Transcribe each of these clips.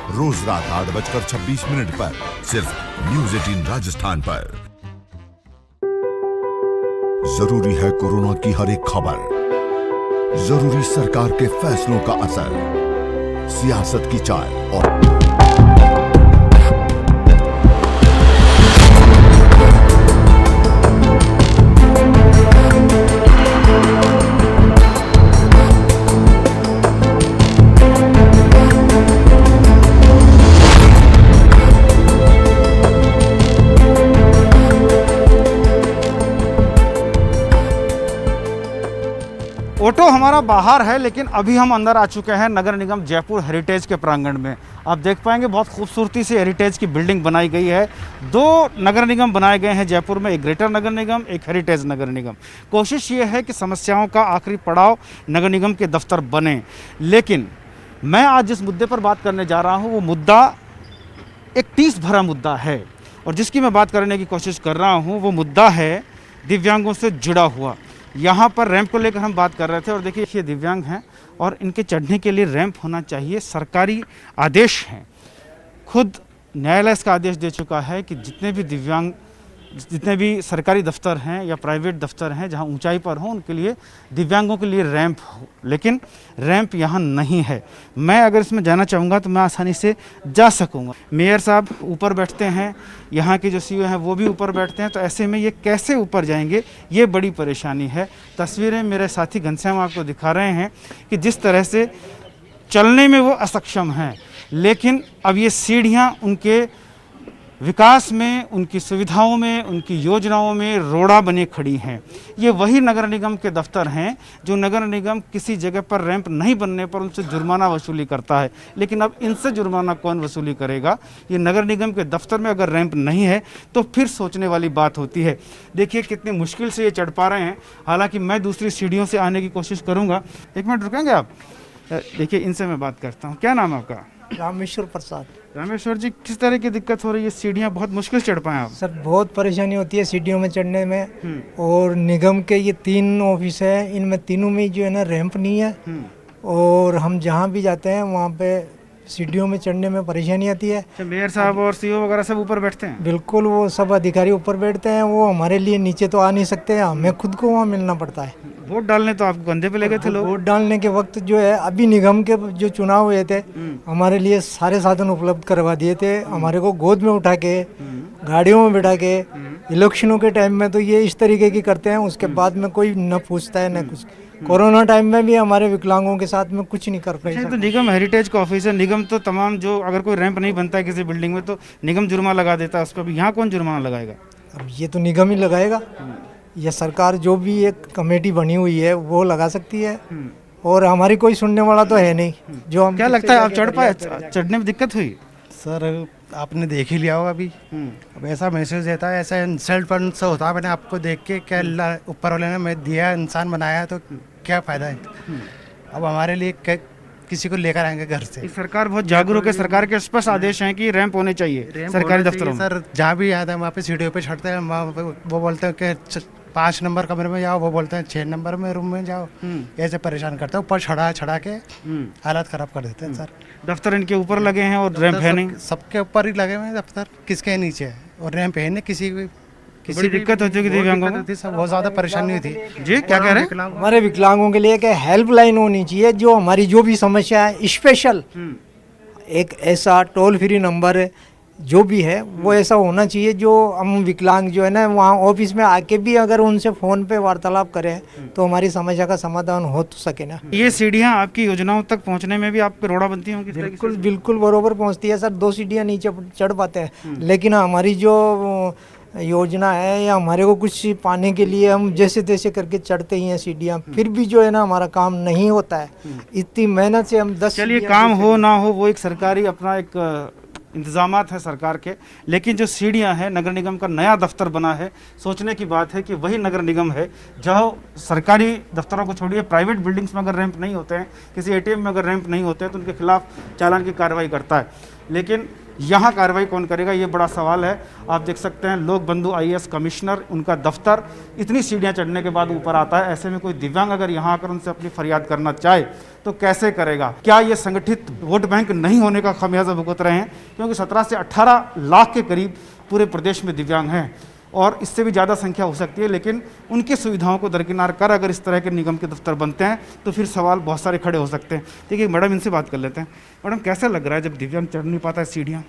रोज रात 8:26 पर सिर्फ न्यूज 18 राजस्थान पर। जरूरी है कोरोना की हर एक खबर, जरूरी सरकार के फैसलों का असर, सियासत की चाल और ऑटो हमारा बाहर है, लेकिन अभी हम अंदर आ चुके हैं नगर निगम जयपुर हेरिटेज के प्रांगण में। आप देख पाएंगे बहुत खूबसूरती से हेरिटेज की बिल्डिंग बनाई गई है। दो नगर निगम बनाए गए हैं जयपुर में, एक ग्रेटर नगर निगम, एक हेरिटेज नगर निगम। कोशिश ये है कि समस्याओं का आखिरी पड़ाव नगर निगम के दफ्तर बने। लेकिन मैं आज जिस मुद्दे पर बात करने जा रहा हूँ वो मुद्दा एक टीस भरा मुद्दा है, और जिसकी मैं बात करने की कोशिश कर रहा हूँ वो मुद्दा है दिव्यांगों से जुड़ा हुआ। यहाँ पर रैंप को लेकर हम बात कर रहे थे, और देखिए ये दिव्यांग हैं और इनके चढ़ने के लिए रैंप होना चाहिए, सरकारी आदेश हैं। खुद न्यायालय इसका आदेश दे चुका है कि जितने भी सरकारी दफ्तर हैं या प्राइवेट दफ्तर हैं जहाँ ऊंचाई पर हो, उनके लिए दिव्यांगों के लिए रैंप हो, लेकिन रैंप यहाँ नहीं है। मैं अगर इसमें जाना चाहूँगा तो मैं आसानी से जा सकूँगा। मेयर साहब ऊपर बैठते हैं, यहाँ के जो सीईओ हैं वो भी ऊपर बैठते हैं, तो ऐसे में ये कैसे ऊपर जाएंगे, ये बड़ी परेशानी है। तस्वीरें मेरे साथी घनश्याम आपको दिखा रहे हैं कि जिस तरह से चलने में वो असक्षम हैं, लेकिन अब ये सीढ़ियाँ उनके विकास में, उनकी सुविधाओं में, उनकी योजनाओं में रोड़ा बने खड़ी हैं। ये वही नगर निगम के दफ्तर हैं जो नगर निगम किसी जगह पर रैंप नहीं बनने पर उनसे जुर्माना वसूली करता है, लेकिन अब इनसे जुर्माना कौन वसूली करेगा? ये नगर निगम के दफ्तर में अगर रैंप नहीं है तो फिर सोचने वाली बात होती है। देखिए कितनी मुश्किल से ये चढ़ पा रहे हैं, हालांकि मैं दूसरी सीढ़ियों से आने की कोशिश करूँगा। एक मिनट रुकेंगे आप? देखिए इनसे मैं बात करता हूँ। क्या नाम है आपका? रामेश्वर प्रसाद। रामेश्वर जी, किस तरह की दिक्कत हो रही है? सीढ़ियाँ बहुत मुश्किल चढ़ पाए आप? सर बहुत परेशानी होती है सीढ़ियों में चढ़ने में, और निगम के ये 3 ऑफिस है, इनमें तीनों में जो है ना रैंप नहीं है, और हम जहाँ भी जाते हैं वहाँ पे सीढ़ियों में चढ़ने में परेशानी आती है। मेयर साहब और सीईओ वगैरह सब ऊपर बैठते हैं? बिल्कुल, वो सब अधिकारी ऊपर बैठते हैं, वो हमारे लिए नीचे तो आ नहीं सकते, हमें खुद को वहाँ मिलना पड़ता है। वोट डालने तो आपको कंधे पे ले गए थे लोग? वोट डालने के वक्त जो है, अभी निगम के जो चुनाव हुए थे, हमारे लिए सारे साधन उपलब्ध करवा दिए थे, हमारे को गोद में उठा के, गाड़ियों में बैठा के। इलेक्शनों के टाइम में तो ये इस तरीके की करते हैं, उसके बाद में कोई न पूछता है न कुछ। कोरोना टाइम में भी हमारे विकलांगों के साथ में कुछ नहीं कर पाए। तो निगम हेरिटेज का ऑफिस है, निगम तो तमाम जो अगर कोई रैंप नहीं बनता है किसी बिल्डिंग में तो निगम जुर्माना लगा देता है उस पर। यहाँ कौन जुर्माना लगाएगा? अब ये तो निगम ही लगाएगा, ये सरकार जो भी एक कमेटी बनी हुई है वो लगा सकती है, और हमारी कोई सुनने वाला तो है नहीं। जो हम क्या लगता है आप चढ़ पाए? चढ़ने में दिक्कत हुई? सर आपने देख ही लिया होगा अभी। अब ऐसा मैसेज देता है, ऐसा इंसल्ट से होता है। मैंने आपको देख के क्या ऊपर वाले ने मैं दिया, इंसान बनाया, तो क्या फ़ायदा है? अब हमारे लिए किसी को लेकर आएंगे घर से? सरकार बहुत जागरूक है, सरकार के स्पष्ट आदेश हैं कि रैंप होने चाहिए सरकारी दफ्तरों में। सर जहाँ भी आता है वहाँ पे सीढ़ियों पे चढ़ते हैं, वो बोलते हैं कि 5 नंबर कमरे में जाओ, वो बोलते हैं 6 नंबर में रूम में जाओ। ऐसे परेशान करते हैं, ऊपर चढ़ा के हालत खराब कर देते हैं। सर दफ्तर इनके ऊपर लगे हैं और रैंप है नहीं? सबके ऊपर ही लगे हुए हैं दफ्तर, किसके नीचे है? और रैंप है नहीं, किसी दिक्कत होती है दिव्यांगों को? बहुत ज्यादा परेशानी हुई थी जी। क्या कह रहे हैं? हमारे विकलांगों के लिए एक हेल्पलाइन होनी चाहिए, जो हमारी जो भी समस्या है स्पेशल एक ऐसा टोल फ्री नंबर जो भी है वो ऐसा होना चाहिए, जो हम विकलांग जो है ना वहाँ ऑफिस में आके भी अगर उनसे फ़ोन पे वार्तालाप करें तो हमारी समस्या का समाधान हो तो सके ना। ये सीढ़ियाँ आपकी योजनाओं तक पहुँचने में भी आपको रोड़ा बनती होंगी? बिल्कुल बिल्कुल बरोबर पहुँचती है सर। 2 सीढ़ियाँ नीचे चढ़ पाते हैं, लेकिन हमारी जो योजना है या हमारे को कुछ पाने के लिए हम जैसे तैसे करके चढ़ते ही हैं सीढ़ियाँ, फिर भी जो है ना हमारा काम नहीं होता है। इतनी मेहनत से हम 10 चलिए काम हो ना हो वो एक सरकारी अपना एक इंतजामात है सरकार के, लेकिन जो सीढ़ियां हैं, नगर निगम का नया दफ्तर बना है, सोचने की बात है कि वही नगर निगम है जहाँ सरकारी दफ्तरों को छोड़िए प्राइवेट बिल्डिंग्स में अगर रैंप नहीं होते हैं, किसी एटीएम में अगर रैंप नहीं होते हैं तो उनके खिलाफ चालान की कार्रवाई करता है। लेकिन यहाँ कार्रवाई कौन करेगा, ये बड़ा सवाल है। आप देख सकते हैं लोक बंधु IAS कमिश्नर, उनका दफ्तर इतनी सीढ़ियाँ चढ़ने के बाद ऊपर आता है। ऐसे में कोई दिव्यांग अगर यहाँ आकर उनसे अपनी फरियाद करना चाहे तो कैसे करेगा? क्या ये संगठित वोट बैंक नहीं होने का खमियाजा भुगत रहे हैं? क्योंकि 17 से 18 लाख के करीब पूरे प्रदेश में दिव्यांग हैं और इससे भी ज़्यादा संख्या हो सकती है, लेकिन उनकी सुविधाओं को दरकिनार कर अगर इस तरह के निगम के दफ्तर बनते हैं तो फिर सवाल बहुत सारे खड़े हो सकते हैं। देखिए मैडम, इनसे बात कर लेते हैं। मैडम, कैसा लग रहा है जब दिव्यांग चढ़ नहीं पाता है सीढ़ियाँ?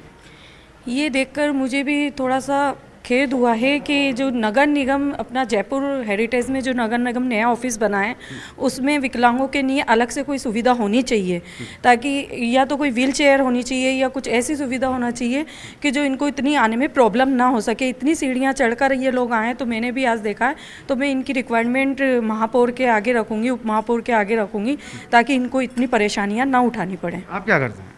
ये देखकर मुझे भी थोड़ा सा खेद हुआ है कि जो नगर निगम अपना जयपुर हेरिटेज में जो नगर निगम नया ऑफिस बनाए उसमें विकलांगों के लिए अलग से कोई सुविधा होनी चाहिए, ताकि या तो कोई व्हील चेयर होनी चाहिए या कुछ ऐसी सुविधा होना चाहिए कि जो इनको इतनी आने में प्रॉब्लम ना हो सके। इतनी सीढ़ियाँ चढ़कर ये लोग आए तो मैंने भी आज देखा है, तो मैं इनकी रिक्वायरमेंट महापौर के आगे रखूँगी, उप महापौर के आगे रखूँगी, ताकि इनको इतनी परेशानियाँ ना उठानी पड़े। आप क्या करते हैं?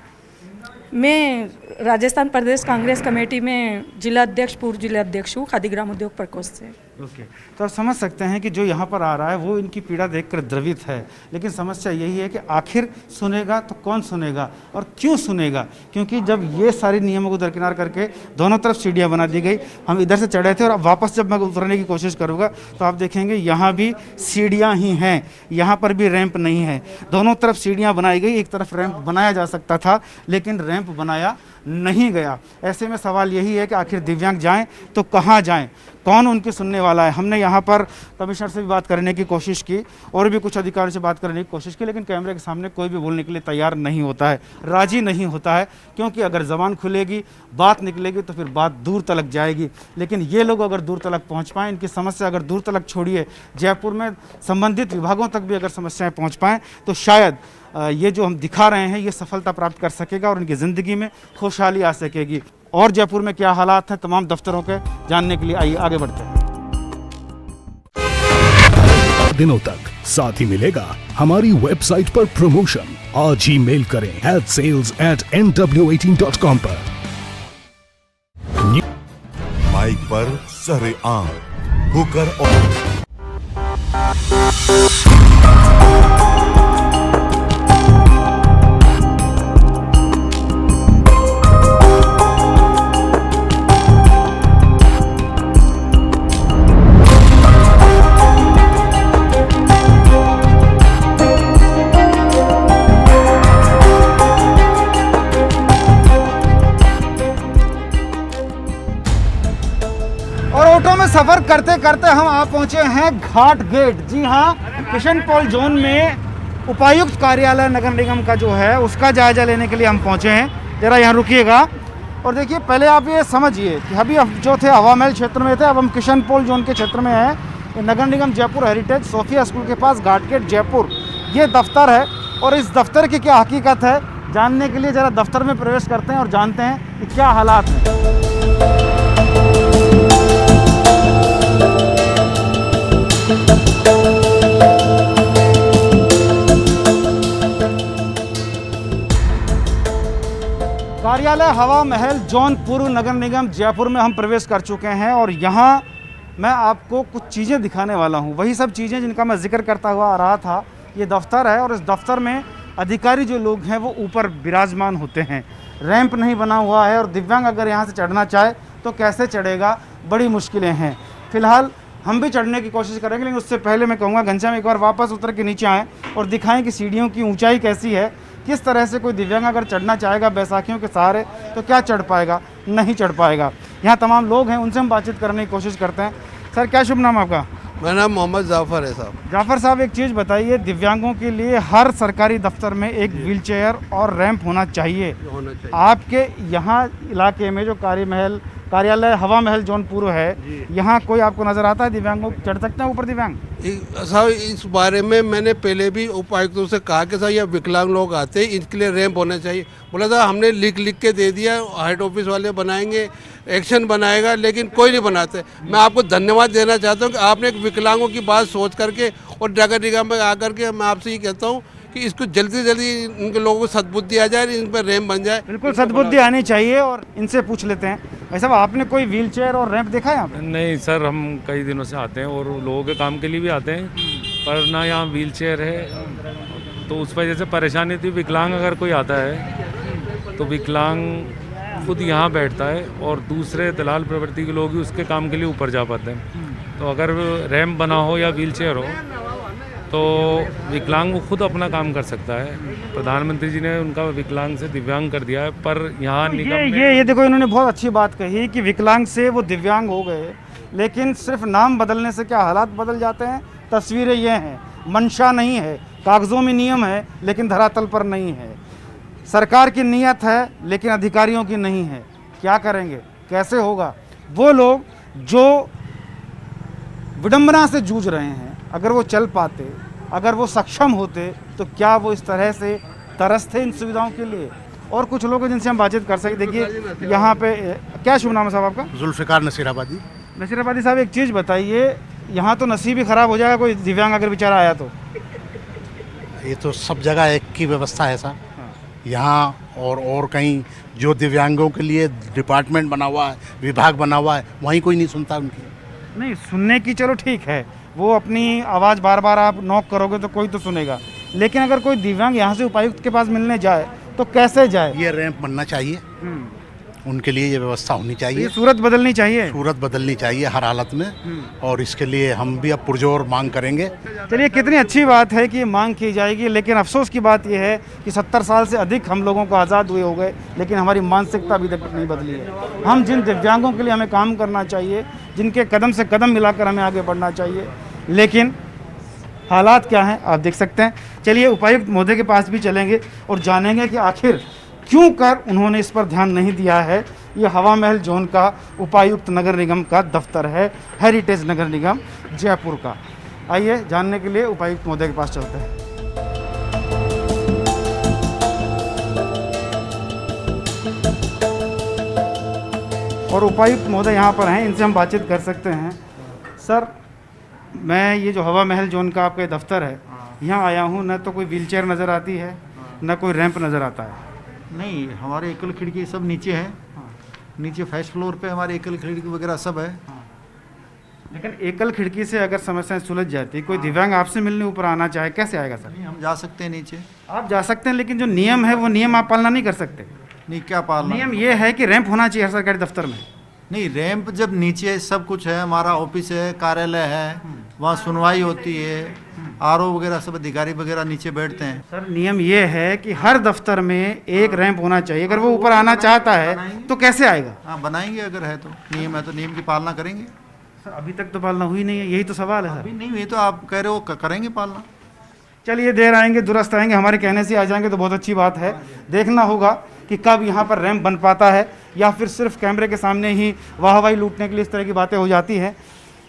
मैं राजस्थान प्रदेश कांग्रेस कमेटी में जिला अध्यक्ष, पूर्व जिला अध्यक्ष हूँ, खादी ग्राम उद्योग प्रकोष्ठ से। ओके, तो आप समझ सकते हैं कि जो यहाँ पर आ रहा है वो इनकी पीड़ा देखकर द्रवित है, लेकिन समस्या यही है कि आखिर सुनेगा तो कौन सुनेगा और क्यों सुनेगा? क्योंकि जब ये सारी नियमों को दरकिनार करके दोनों तरफ सीढ़ियाँ बना दी गई, हम इधर से चढ़े थे और अब वापस जब मैं उतरने की कोशिश करूँगा तो आप देखेंगे यहाँ भी सीढ़ियाँ ही हैं, यहाँ पर भी रैंप नहीं है। दोनों तरफ सीढ़ियाँ बनाई गई, एक तरफ रैंप बनाया जा सकता था लेकिन रैंप बनाया नहीं गया। ऐसे में सवाल यही है कि आखिर दिव्यांग जाएं तो कहाँ जाएं, कौन उनकी सुनने वाला है? हमने यहाँ पर कमिश्नर से भी बात करने की कोशिश की और भी कुछ अधिकारियों से बात करने की कोशिश की, लेकिन कैमरे के सामने कोई भी बोलने के लिए तैयार नहीं होता है, राजी नहीं होता है, क्योंकि अगर ज़बान खुलेगी, बात निकलेगी तो फिर बात दूर तलक जाएगी। लेकिन ये लोग अगर दूर तलक पहुँच पाएँ, इनकी समस्या अगर दूर तलक छोड़िए, जयपुर में संबंधित विभागों तक भी अगर समस्याएँ पहुँच पाएँ तो शायद ये जो हम दिखा रहे हैं ये सफलता प्राप्त कर सकेगा और उनकी ज़िंदगी में खुशहाली आ सकेगी। और जयपुर में क्या हालात हैं तमाम दफ्तरों के, जानने के लिए आइए आगे बढ़ते हैं। दिनों तक साथ ही मिलेगा हमारी वेबसाइट पर प्रमोशन। आज ही मेल करें sales@nw18.com पर। माइक पर सरेआम होकर और ऑटो में सफर करते करते हम आ पहुंचे हैं घाट गेट। जी हाँ, किशन पॉल जोन में उपायुक्त कार्यालय नगर निगम का जो है उसका जायजा लेने के लिए हम पहुंचे हैं। जरा यहाँ रुकिएगा और देखिए, पहले आप ये समझिए कि अभी हम जो थे हवा महल क्षेत्र में थे, अब हम किशन पॉल जोन के क्षेत्र में हैं। नगर निगम जयपुर हेरिटेज सोफिया स्कूल के पास घाट गेट जयपुर ये दफ्तर है और इस दफ्तर की क्या हकीकत है जानने के लिए जरा दफ्तर में प्रवेश करते हैं और जानते हैं कि क्या हालात हैं। कार्यालय हवा महल जोन पूर्व नगर निगम जयपुर में हम प्रवेश कर चुके हैं और यहाँ मैं आपको कुछ चीज़ें दिखाने वाला हूँ, वही सब चीज़ें जिनका मैं जिक्र करता हुआ आ रहा था। ये दफ्तर है और इस दफ्तर में अधिकारी जो लोग हैं वो ऊपर विराजमान होते हैं। रैंप नहीं बना हुआ है और दिव्यांग अगर यहाँ से चढ़ना चाहे तो कैसे चढ़ेगा, बड़ी मुश्किलें हैं। फिलहाल हम भी चढ़ने की कोशिश करेंगे, लेकिन उससे पहले मैं कहूँगा घनश्याम एक बार वापस उतर के नीचे आएँ और दिखाएं कि सीढ़ियों की ऊंचाई कैसी है, किस तरह से कोई दिव्यांग अगर चढ़ना चाहेगा बैसाखियों के सहारे तो क्या चढ़ पाएगा, नहीं चढ़ पाएगा। यहाँ तमाम लोग हैं, उनसे हम बातचीत करने की कोशिश करते हैं। सर, क्या शुभ नाम आपका? मेरा नाम मोहम्मद जाफ़र है साहब। जाफ़र साहब, एक चीज़ बताइए, दिव्यांगों के लिए हर सरकारी दफ्तर में एक व्हीलचेयर और रैंप होना चाहिए। आपके यहाँ इलाके में जो कार्यालय हवा महल जोन पूर्व है, यहाँ कोई आपको नज़र आता है दिव्यांगों चढ़ सकते हैं ऊपर दिव्यांग? साहब, इस बारे में मैंने पहले भी उपायुक्तों से कहा कि साहब ये विकलांग लोग आते हैं, इनके लिए रैंप होना चाहिए। बोला था हमने लिख के दे दिया, हेड ऑफिस वाले बनाएंगे, एक्शन बनाएगा, लेकिन कोई नहीं बनाते। मैं आपको धन्यवाद देना चाहता हूँ कि आपने एक विकलांगों की बात सोच करके और नगर निगम में आकर के मैं आपसे ये कहता हूँ कि इसको जल्दी से जल्दी इनके लोगों को सद्बुद्धि आ जाए, इन पर रैंप बन जाए। बिल्कुल सद्बुद्धि आनी चाहिए और इनसे पूछ लेते हैं। भाई साहब, आपने कोई व्हीलचेयर और रैंप देखा है यहाँ पे? नहीं सर, हम कई दिनों से आते हैं और लोगों के काम के लिए भी आते हैं, पर ना यहाँ व्हीलचेयर है, तो उस वजह से परेशानी थी। विकलांग अगर कोई आता है तो विकलांग खुद यहाँ बैठता है और दूसरे दलाल प्रवृत्ति के लोग ही उसके काम के लिए ऊपर जा पाते हैं। तो अगर रैंप बना हो या व्हीलचेयर हो तो विकलांग वो खुद अपना काम कर सकता है। प्रधानमंत्री जी ने उनका विकलांग से दिव्यांग कर दिया है, पर यहाँ निगम ये देखो, इन्होंने बहुत अच्छी बात कही कि विकलांग से वो दिव्यांग हो गए, लेकिन सिर्फ नाम बदलने से क्या हालात बदल जाते हैं? तस्वीरें ये हैं, मंशा नहीं है, कागज़ों में नियम है लेकिन धरातल पर नहीं है। सरकार की नीयत है लेकिन अधिकारियों की नहीं है। क्या करेंगे, कैसे होगा? वो लोग जो विडंबना से जूझ रहे हैं, अगर वो चल पाते, अगर वो सक्षम होते, तो क्या वो इस तरह से तरसते इन सुविधाओं के लिए? और कुछ लोग हैं जिनसे हम बातचीत कर सकें। देखिए यहाँ पे, क्या शुभ नाम है साहब आपका? जुल्फ़िकार नसीराबादी। नसीराबादी साहब, एक चीज़ बताइए, यहाँ तो नसीब ही ख़राब हो जाएगा कोई दिव्यांग अगर बेचारा आया तो। ये तो सब जगह एक की व्यवस्था है साहब, यहाँ और कहीं जो दिव्यांगों के लिए डिपार्टमेंट बना हुआ है, विभाग बना हुआ है, वहीं कोई नहीं सुनता उनकी। नहीं सुनने की चलो ठीक है, वो अपनी आवाज़ बार बार आप नॉक करोगे तो कोई तो सुनेगा, लेकिन अगर कोई दिव्यांग यहाँ से उपायुक्त के पास मिलने जाए तो कैसे जाए? ये रैंप बनना चाहिए, उनके लिए ये व्यवस्था होनी चाहिए। ये सूरत बदलनी चाहिए, सूरत बदलनी चाहिए हर हालत में, और इसके लिए हम भी अब पुरजोर मांग करेंगे। चलिए, कितनी अच्छी बात है कि मांग की जाएगी, लेकिन अफसोस की बात यह है कि 70 साल से अधिक हम लोगों को आज़ाद हुए हो गए, लेकिन हमारी मानसिकता अभी तक नहीं बदली है। हम जिन दिव्यांगों के लिए हमें काम करना चाहिए, जिनके कदम से कदम मिलाकर हमें आगे बढ़ना चाहिए, लेकिन हालात क्या हैं आप देख सकते हैं। चलिए उपायुक्त महोदय के पास भी चलेंगे और जानेंगे कि आखिर क्यों कर उन्होंने इस पर ध्यान नहीं दिया है। ये हवा महल जोन का उपायुक्त नगर निगम का दफ्तर है, हेरिटेज नगर निगम जयपुर का। आइए जानने के लिए उपायुक्त महोदय के पास चलते हैं। और उपायुक्त महोदय यहाँ पर हैं, इनसे हम बातचीत कर सकते हैं। सर, मैं ये जो हवा महल जोन का आपका दफ्तर है, यहाँ आया हूँ, न तो कोई व्हीलचेयर नज़र आती है, न कोई रैंप नज़र आता है। नहीं, हमारे एकल खिड़की सब नीचे है। नीचे फर्स्ट फ्लोर पे हमारे एकल खिड़की वगैरह सब है। लेकिन एकल खिड़की से अगर समस्याएं सुलझ जाती, कोई दिव्यांग आपसे मिलने ऊपर आना चाहे, कैसे आएगा सर? नहीं, हम जा सकते हैं नीचे। आप जा सकते हैं, लेकिन जो नियम है वो नियम आप पालना नहीं कर सकते। नहीं, क्या पालना? नियम ये है कि रैंप होना चाहिए हर सरकारी दफ्तर में। नहीं, रैंप जब नीचे सब कुछ है, हमारा ऑफिस है, कार्यालय है, वहाँ सुनवाई होती है, आरओ वगैरह सब अधिकारी वगैरह नीचे बैठते हैं। सर, नियम ये है कि हर दफ्तर में एक रैंप होना चाहिए। अगर वो ऊपर आना चाहता है तो कैसे आएगा? हाँ, बनाएंगे, अगर है तो नियम है तो नियम की पालना करेंगे। सर, अभी तक तो पालना हुई नहीं है, यही तो सवाल है सर। अभी नहीं हुई तो आप कह रहे हो करेंगे पालना। चलिए, देर आएंगे दुरुस्त आएंगे, हमारे कहने से आ जाएंगे तो बहुत अच्छी बात है। देखना होगा कि कब यहाँ पर रैंप बन पाता है, या फिर सिर्फ कैमरे के सामने ही वाहवाही लूटने के लिए इस तरह की बातें हो जाती हैं।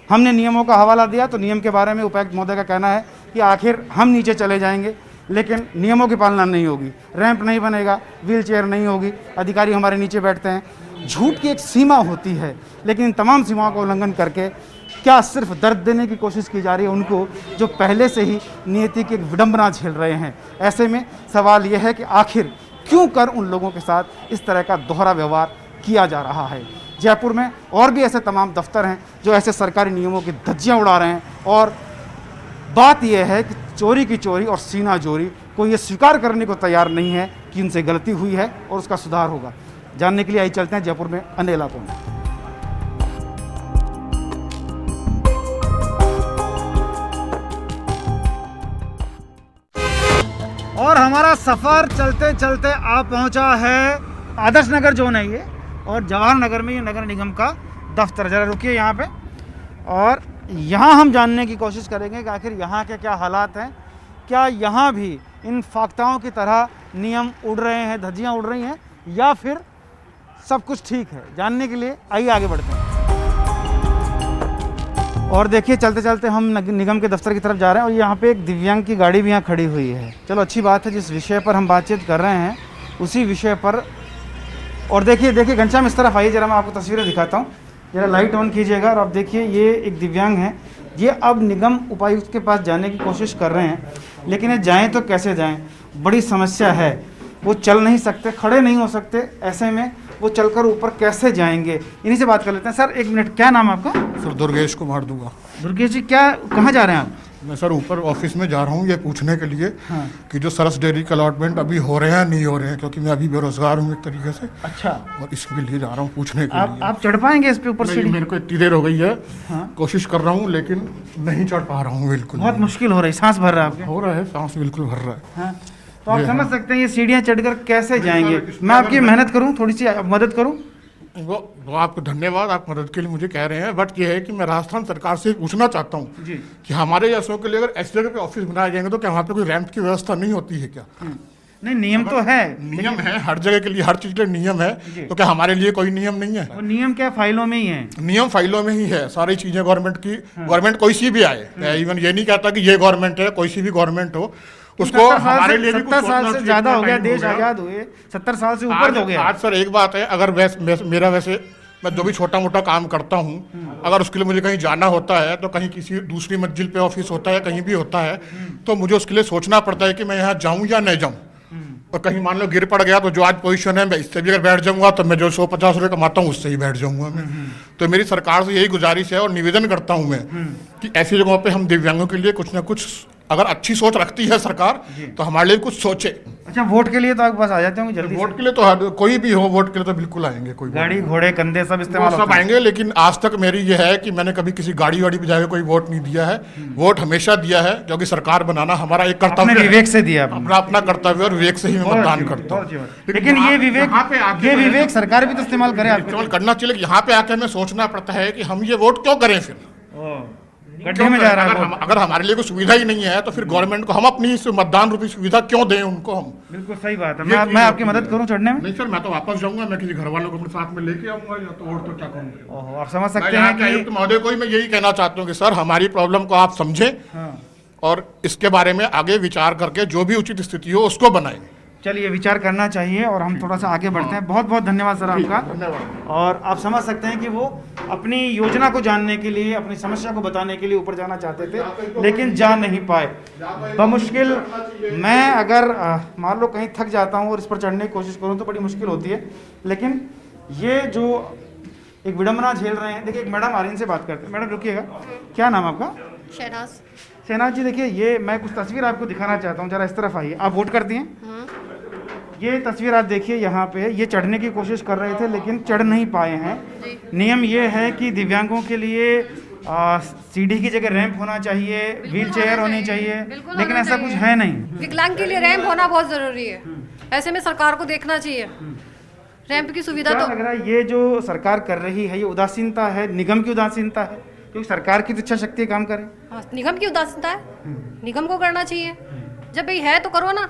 हमने नियमों का हवाला दिया, तो नियम के बारे में उपायुक्त महोदय का कहना है कि आखिर हम नीचे चले जाएंगे लेकिन नियमों की पालना नहीं होगी, रैंप नहीं बनेगा, व्हीलचेयर नहीं होगी, अधिकारी हमारे नीचे बैठते हैं। झूठ की एक सीमा होती है, लेकिन इन तमाम सीमाओं का उल्लंघन करके क्या सिर्फ दर्द देने की कोशिश की जा रही है उनको, जो पहले से ही नियति की एक विडंबना झेल रहे हैं। ऐसे में सवाल यह है कि आखिर क्यों कर उन लोगों के साथ इस तरह का दोहरा व्यवहार किया जा रहा है। जयपुर में और भी ऐसे तमाम दफ्तर हैं जो ऐसे सरकारी नियमों की धज्जियां उड़ा रहे हैं, और बात यह है कि चोरी की चोरी और सीना चोरी कोई ये स्वीकार करने को तैयार नहीं है कि उनसे गलती हुई है और उसका सुधार होगा। जानने के लिए आई चलते हैं जयपुर में अन्य इलाकों में। और हमारा सफ़र चलते चलते आ पहुंचा है आदर्श नगर जोन है ये, और जवाहर नगर में ये नगर निगम का दफ्तर। ज़रा रुकिए यहाँ पे, और यहाँ हम जानने की कोशिश करेंगे कि आखिर यहाँ के क्या हालात हैं। क्या यहाँ भी इन फाख्ताओं की तरह नियम उड़ रहे हैं, धज्जियाँ उड़ रही हैं, या फिर सब कुछ ठीक है? जानने के लिए आइए आगे बढ़ते हैं। और देखिए, चलते चलते हम निगम के दफ्तर की तरफ जा रहे हैं, और यहाँ पे एक दिव्यांग की गाड़ी भी यहाँ खड़ी हुई है। चलो, अच्छी बात है, जिस विषय पर हम बातचीत कर रहे हैं उसी विषय पर। और देखिए घनश्याम, इस तरफ आइए, जरा मैं आपको तस्वीरें दिखाता हूँ। जरा लाइट ऑन कीजिएगा, और आप देखिए ये एक दिव्यांग है। ये अब निगम उपायुक्त के पास जाने की कोशिश कर रहे हैं, लेकिन ये जाएँ तो कैसे जाएँ? बड़ी समस्या है। वो चल नहीं सकते, खड़े नहीं हो सकते, ऐसे में वो चलकर ऊपर कैसे जाएंगे? इन्हीं से बात कर लेते हैं। सर, एक मिनट, क्या नाम है आपका? सर, दुर्गेश कुमार दूंगा। दुर्गेश जी, क्या, कहाँ जा रहे हैं आप? मैं सर ऊपर ऑफिस में जा रहा हूँ ये पूछने के लिए कि जो सरस डेयरी के अलॉटमेंट अभी हो रहे हैं नहीं हो रहे हैं, क्योंकि मैं अभी बेरोजगार हूँ एक तरीके से। अच्छा, और इसके लिए जा रहा हूँ पूछने के लिए। आप चढ़ पाएंगे इस पे ऊपर सीढ़ी? मेरे को इतनी देर हो गई है, कोशिश कर रहा हूँ लेकिन नहीं चढ़ पा रहा हूँ। बिल्कुल बहुत मुश्किल हो रही है, सांस भर रहा है आपके? हो रहा है, सांस बिल्कुल भर रहा है। तो आप समझ सकते हैं ये सीढ़ियाँ चढ़कर कैसे जाएंगे। मैं आपकी मेहनत करूँ, थोड़ी सी मदद करूँ? वो आपको धन्यवाद, आप मदद के लिए मुझे कह रहे हैं, बट ये है कि मैं राजस्थान सरकार से पूछना चाहता हूँ कि हमारे जैसों के लिए अगर ऐसी जगह पे ऑफिस बनाए जाएंगे तो क्या वहाँ पे कोई रैंप की व्यवस्था नहीं होती है क्या? नहीं, नियम तो है, नियम है हर जगह के लिए, हर चीज के लिए नियम है, तो क्या हमारे लिए कोई नियम नहीं है? वो नियम क्या फाइलों में ही है? नियम फाइलों में ही है, सारी चीजें गवर्नमेंट की। गवर्नमेंट कोई सी भी आए, इवन ये नहीं कहता कि ये गवर्नमेंट है, कोई सी भी गवर्नमेंट हो, उसको हमारे लिए भी 70 साल से ज्यादा हो गया, देश आजाद हुए 70 साल से ऊपर हो गया। आज सर एक बात है, अगर मेरा वैसे मैं जो भी छोटा मोटा काम करता हूँ, अगर उसके लिए मुझे कहीं जाना होता है तो कहीं किसी दूसरी मंजिल पे ऑफिस होता है, कहीं भी होता है, तो मुझे उसके लिए सोचना पड़ता है कि मैं यहाँ जाऊँ या नहीं जाऊँ। और कहीं मान लो गिर पड़ गया तो जो आज पोजीशन है मैं इससे भी अगर बैठ जाऊंगा तो मैं जो 150 रुपये कमाता हूँ उससे ही बैठ जाऊंगा मैं। तो मेरी सरकार से यही गुजारिश है और निवेदन करता हूँ मैं कि ऐसी जगहों पे हम दिव्यांगों के लिए कुछ ना कुछ, अगर अच्छी सोच रखती है सरकार तो हमारे लिए कुछ सोचे। अच्छा, वोट के लिए तो आपके पास आ जाते होंगे जल्दी? वोट के लिए तो कोई भी हो, वोट के लिए तो बिल्कुल आएंगे, कोई गाड़ी घोड़े कंधे सब इस्तेमाल सब आएंगे, लेकिन आज तक मेरी ये है कि मैंने कभी किसी गाड़ी वाड़ी पे जाके कोई वोट नहीं दिया है। वोट हमेशा दिया है क्योंकि सरकार बनाना हमारा एक कर्तव्य है, विवेक से दिया, अपना कर्तव्य और विवेक से ही मैं मतदान करता हूँ। लेकिन ये विवेक सरकार भी तो इस्तेमाल करे, इस्तेमाल करना चाहिए। यहाँ पे आके हमें सोचना पड़ता है कि हम ये वोट क्यों करें, फिर गड्ढे में जा रहा है। अगर हमारे लिए कोई सुविधा ही नहीं है तो फिर गवर्नमेंट को हम अपनी इस मतदान रूपी सुविधा क्यों दें उनको हम? बिल्कुल सही बात है। मैं आपकी मदद करूं चढ़ने में? नहीं सर, मैं तो वापस जाऊंगा, मैं किसी घर वालों को अपने साथ में लेके आऊंगा, या तो और तो क्या करूंगा। आप समझ सकते हैं कि आयुक्त महोदय को मैं यही कहना चाहता हूँ कि सर हमारी प्रॉब्लम को आप समझें और इसके बारे में आगे विचार करके जो भी उचित स्थिति हो उसको बनाएं। चलिए, विचार करना चाहिए और हम थोड़ा सा आगे बढ़ते हैं। बहुत बहुत धन्यवाद सर आपका। और आप समझ सकते हैं कि वो अपनी योजना को जानने के लिए, अपनी समस्या को बताने के लिए ऊपर जाना चाहते थे लेकिन जा नहीं पाए बमुश्किल। मैं अगर मान लो कहीं थक जाता हूँ और इस पर चढ़ने की कोशिश करूँ तो बड़ी मुश्किल होती है, लेकिन ये जो एक विडम्बना झेल रहे हैं। देखिए, एक मैडम आ रही, इनसे बात करते हैं। मैडम रुकिएगा, क्या नाम आपका? शहनाज। शहनाज जी, देखिए ये मैं कुछ तस्वीर आपको दिखाना चाहता हूँ, जरा इस तरफ आइए। आप वोट करती हैं? ये तस्वीर आप देखिए, यहाँ पे ये चढ़ने की कोशिश कर रहे थे लेकिन चढ़ नहीं पाए हैं। नियम ये है कि दिव्यांगों के लिए सीढ़ी की जगह रैंप होना चाहिए, व्हील चेयर होनी चाहिए, लेकिन ऐसा कुछ है नहीं। विकलांग के लिए रैंप होना बहुत जरूरी है, ऐसे में सरकार को देखना चाहिए रैंप की सुविधा। क्या तो लग रहा है ये जो सरकार कर रही है ये उदासीनता है, निगम की उदासीनता है? क्योंकि सरकार की तो इच्छा शक्ति काम करे। निगम की उदासीनता है, निगम को करना चाहिए। जब भाई है तो करो ना।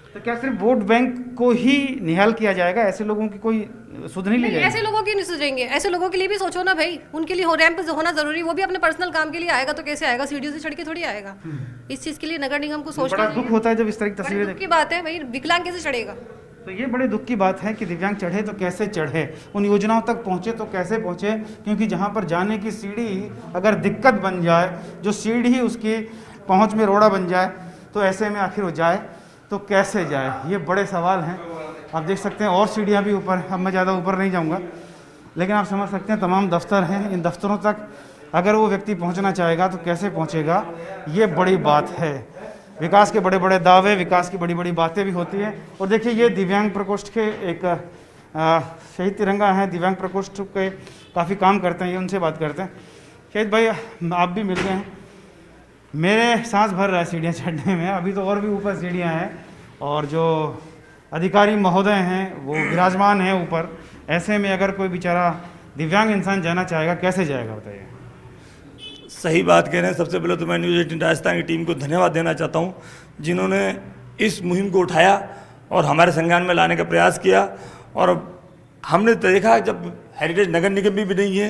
तो क्या सिर्फ वोट बैंक को ही निहाल किया जाएगा? ऐसे लोगों की कोई सुध नहीं ली जाएगी? ऐसे लोगों की नहीं सुधरेंगे, ऐसे लोगों के लिए भी सोचो ना भाई, उनके लिए रैंप होना जरूरी। वो भी अपने पर्सनल काम के लिए आएगा तो कैसे आएगा? सीढ़ियों से चढ़ के थोड़ी आएगा। इस चीज के लिए नगर निगम को सोचना बड़ा दुख होता है जब इस तरह की तस्वीरें की बात है भाई, विकलांग कैसे चढ़ेगा? तो ये बड़े दुख की बात है कि दिव्यांग चढ़े तो कैसे चढ़े, उन योजनाओं तक पहुँचे तो कैसे पहुँचे, क्योंकि जहाँ पर जाने की सीढ़ी अगर दिक्कत बन जाए, जो सीढ़ी उसकी पहुँच में रोड़ा बन जाए, तो ऐसे में आखिर वो जाए तो कैसे जाए? ये बड़े सवाल हैं। आप देख सकते हैं और सीढ़ियाँ भी ऊपर, अब मैं ज़्यादा ऊपर नहीं जाऊँगा, लेकिन आप समझ सकते हैं तमाम दफ्तर हैं। इन दफ्तरों तक अगर वो व्यक्ति पहुँचना चाहेगा तो कैसे पहुँचेगा? ये बड़ी बात है। विकास के बड़े बड़े दावे, विकास की बड़ी बड़ी बातें भी होती हैं। और देखिए, ये दिव्यांग प्रकोष्ठ के एक शहीद तिरंगा हैं, दिव्यांग प्रकोष्ठ के काफ़ी काम करते हैं, ये उनसे बात करते हैं। शहीद भाई, आप भी मिल गए हैं। मेरे सांस भर रहा है सीढ़ियाँ चढ़ने में, अभी तो और भी ऊपर सीढ़ियाँ हैं और जो अधिकारी महोदय हैं वो विराजमान हैं ऊपर। ऐसे में अगर कोई बेचारा दिव्यांग इंसान जाना चाहेगा, कैसे जाएगा बताइए? सही बात कह रहे हैं। सबसे पहले तो मैं न्यूज़ 18 राजस्थान की टीम को धन्यवाद देना चाहता हूं, जिन्होंने इस मुहिम को उठाया और हमारे संज्ञान में लाने का प्रयास किया। और हमने देखा जब हेरिटेज नगर निगम भी नहीं है,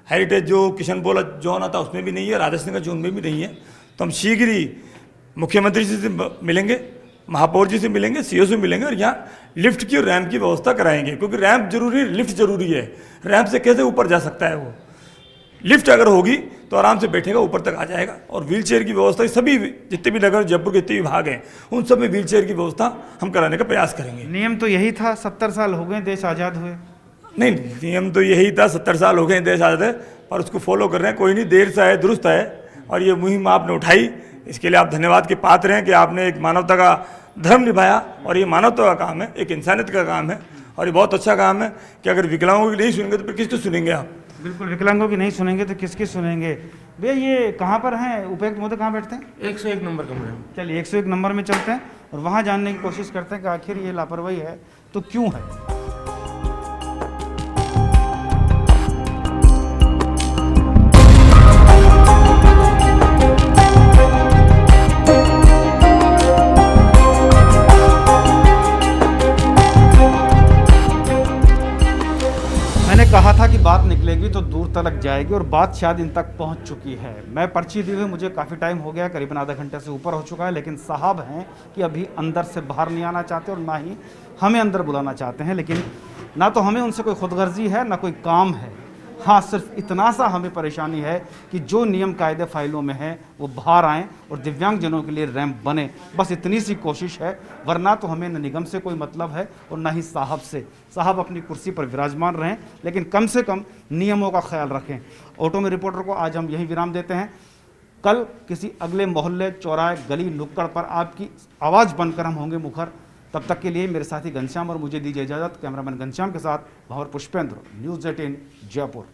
हेरिटेज जो किशनपोला जोन आता उसमें भी नहीं है, राजस्थान का जोन में भी नहीं है, तो हम शीघ्र ही मुख्यमंत्री जी से मिलेंगे, महापौर जी से मिलेंगे, सीओ से मिलेंगे और यहाँ लिफ्ट की और रैंप की व्यवस्था कराएंगे। क्योंकि रैंप जरूरी है, लिफ्ट जरूरी है। रैंप से कैसे ऊपर जा सकता है वो? लिफ्ट अगर होगी तो आराम से बैठेगा, ऊपर तक आ जाएगा। और व्हील चेयर की व्यवस्था सभी जितने भी नगर जयपुर के जितने विभाग हैं उन सब में व्हील चेयर की व्यवस्था हम कराने का प्रयास करेंगे। नियम तो यही था, 70 साल हो गए देश आज़ाद हुए। नहीं, नियम तो यही था, 70 साल हो गए देश आज़ाद है, पर उसको फॉलो कर रहे हैं। कोई नहीं, देर से आए दुरुस्त आए, और ये मुहिम आपने उठाई, इसके लिए आप धन्यवाद के पात्र हैं कि आपने एक मानवता का धर्म निभाया। और ये मानवता का काम है, एक इंसानियत का काम है, और ये बहुत अच्छा काम है कि अगर विकलांगों की नहीं सुनेंगे तो फिर किसको सुनेंगे आप? बिल्कुल, विकलांगों की नहीं सुनेंगे तो किसकी सुनेंगे। भैया ये कहाँ पर हैं उपायुक्त महोदय, कहाँ बैठते हैं? 101 नंबर कमरे में। चलिए 101 नंबर में चलते हैं और वहाँ जानने की कोशिश करते हैं कि आखिर ये लापरवाही है तो क्यों है। मैंने कहा था कि बात निकलेगी तो दूर तक जाएगी और बात शायद इन तक पहुंच चुकी है। मैं पर्ची दिए हुए मुझे काफ़ी टाइम हो गया, करीबन आधा घंटे से ऊपर हो चुका है, लेकिन साहब हैं कि अभी अंदर से बाहर नहीं आना चाहते और ना ही हमें अंदर बुलाना चाहते हैं। लेकिन ना तो हमें उनसे कोई खुदगर्जी है ना कोई काम है। हाँ, सिर्फ इतना सा हमें परेशानी है कि जो नियम कायदे फाइलों में है वो बाहर आएँ और दिव्यांगजनों के लिए रैंप बने, बस इतनी सी कोशिश है। वरना तो हमें न निगम से कोई मतलब है और ना ही साहब से। साहब अपनी कुर्सी पर विराजमान रहें लेकिन कम से कम नियमों का ख्याल रखें। ऑटो में रिपोर्टर को आज हम यही विराम देते हैं। कल किसी अगले मोहल्ले, चौराहे, गली, नुक्कड़ पर आपकी आवाज़ बनकर हम होंगे मुखर। तब तक के लिए मेरे साथी घनश्याम और मुझे दीजिए इजाज़त। कैमरामैन घनश्याम के साथ भंवर पुष्पेंद्र, न्यूज़ 18 जयपुर।